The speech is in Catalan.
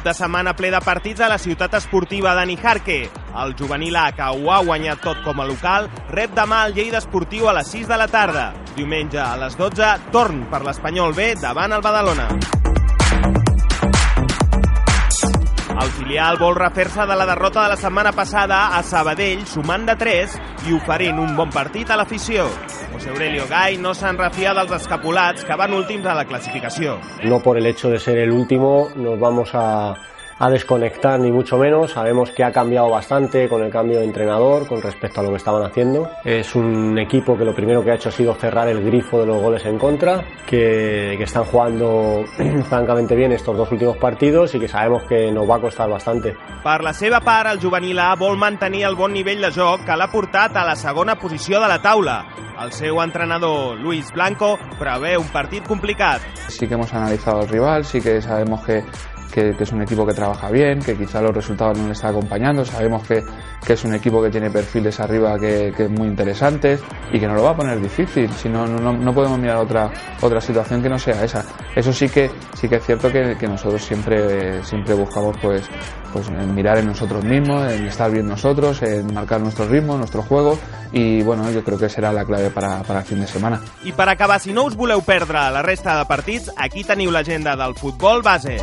de setmana ple de partits a la ciutat esportiva de Nijarque. El juvenil A, que ho ha guanyat tot com a local, rep demà el Lleida Esportiu a les 6 de la tarda. Diumenge a les 12, torn per l'Espanyol B davant el Badalona. El filial vol refer-se de la derrota de la setmana passada a Sabadell, sumant de 3 i oferint un bon partit a l'afició. José Aurelio Gay no se'n refia dels escapulats que van últims a la clasificació. No por el hecho de ser el último nos vamos a desconectar ni mucho menos. Sabemos que ha cambiado bastante con el cambio de entrenador con respecto a lo que estaban haciendo. Es un equipo que lo primero que ha hecho ha sido cerrar el grifo de los goles en contra, que están jugando francamente bien estos dos últimos partidos y que sabemos que nos va a costar bastante. Per la seva part, el juvenil A vol mantenir el bon nivell de joc que l'ha portat a la segona posició de la taula. El seu entrenador, Luis Blanco, prevé un partit complicat. Sí que hemos analizado al rival, sí que sabemos que es un equipo que trabaja bien, que quizá los resultados no le están acompañando. Sabemos que es un equipo que tiene perfiles arriba que muy interesantes y que nos lo va a poner difícil. Si no podemos mirar otra situación que no sea esa. Eso sí que es cierto que nosotros siempre buscamos pues mirar en nosotros mismos, en estar bien nosotros, en marcar nuestro ritmo, nuestro juego, y bueno, yo creo que será la clave para el fin de setmana. I per acabar, si no us voleu perdre la resta de partits, aquí teniu l'agenda del futbol base.